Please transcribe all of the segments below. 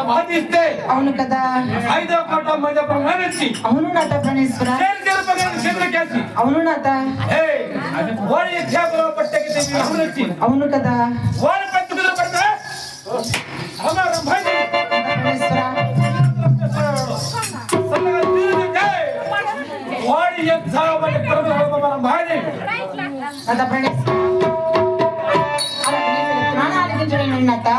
బాధిస్తే అవును కదా 5వ కోట మధ్య ప్రమాణించి అవును నాత ప్రాణేశ్వర అవును నాత వాడి ఎగ్జాంపుల్ పట్టకి గమనించి అవును కదా వాడి పంతులు పడతా అమరం భాయ్ ప్రాణేశ్వర వాడి ఎగ్జాంపుల్ అమరం భాయ్ నాత ప్రాణేశ్వర నాత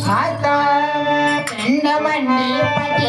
మాత ఎండమండి పది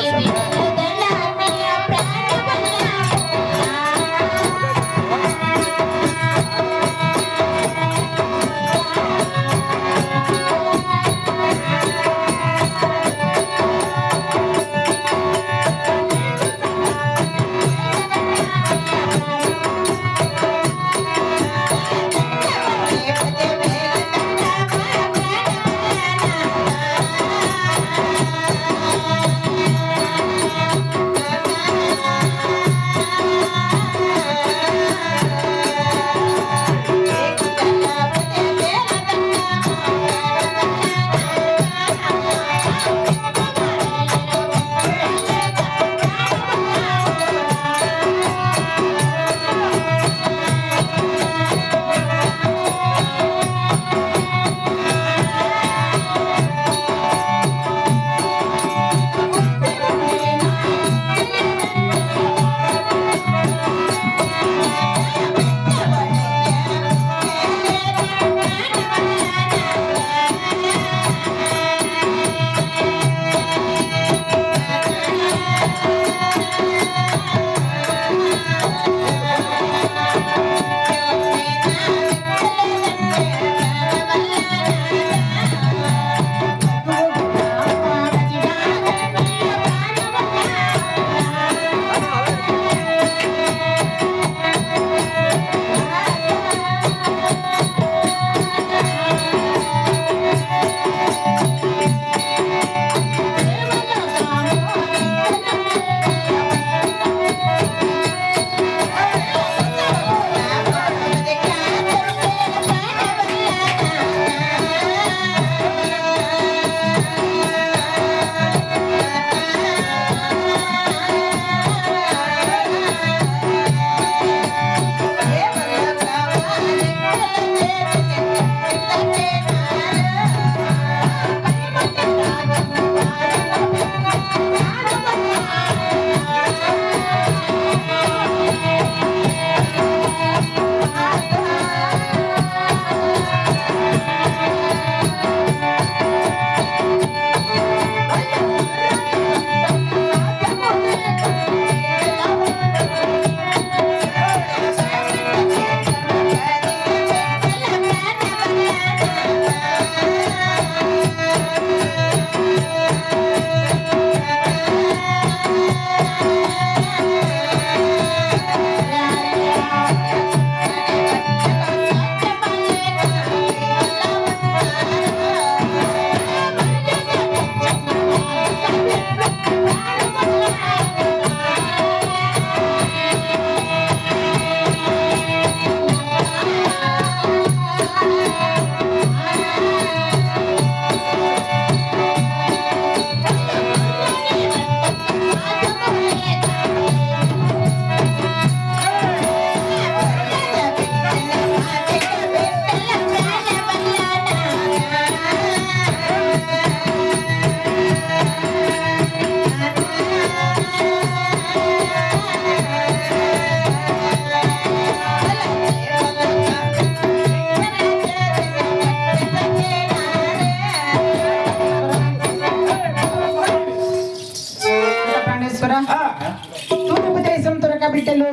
తూర్పు దేశం తురక బిడ్డలు,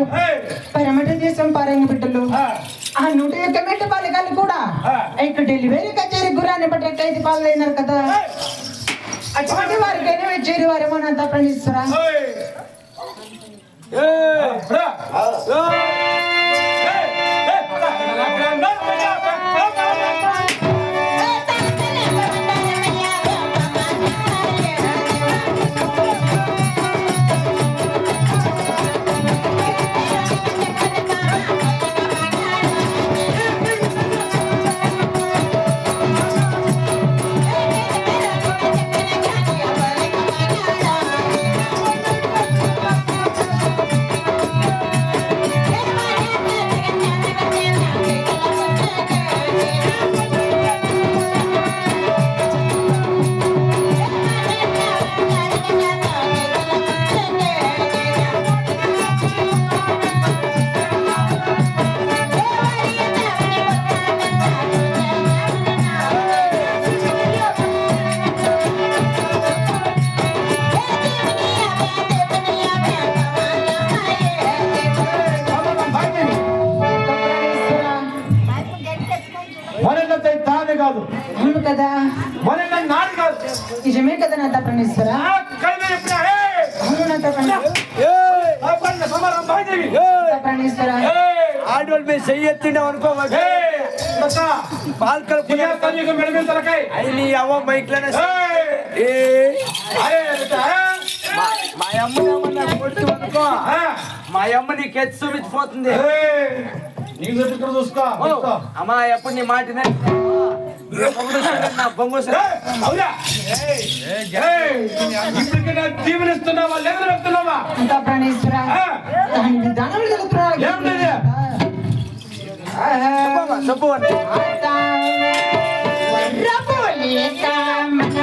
పరమట దేశం పారంగి బిడ్డలు, ఆ 101 మెట్ట బాలికలు కూడా ఇక్కడ డెలివరీ కచేరీ గురాన్ని పట్టేది పాలైనారు కదా. అటువంటి వారికైనా వచ్చేది వారేమోనంత ప్రణీశ్వర. నిజమే కదా నాథ ప్రాణేశ్వర ఆ కైద చెప్పినా అవును నాథ ఆ పండ సమారం భాయిదేవి ప్రాణేశ్వర ఆడోళ్ళ మీద చెయ్యెత్తిండే అనుకో బతా పాల్కల్ పులియా కన్యక మెడమే తలకాయ అయి నీ అవ్వ మైక్లనే ఏ అరే బతా మా అమ్మని కొట్టు అనుకో మా అమ్మ నీకు ఎత్తి చూపించిపోతుంది నీకు ఇక్కడ చూసుకో అమ్మా ఎప్పుడు నీ మాట నా బొంగు అవునా ఇప్పటికి నా జీవనిస్తున్నావా లేదా వెళ్తున్నావా అంతా ప్రాణేశ్వర దాని విధానం జరుగుతున్నాడు ఏమిటి చెప్పు అంటే వర్రపోలేక మన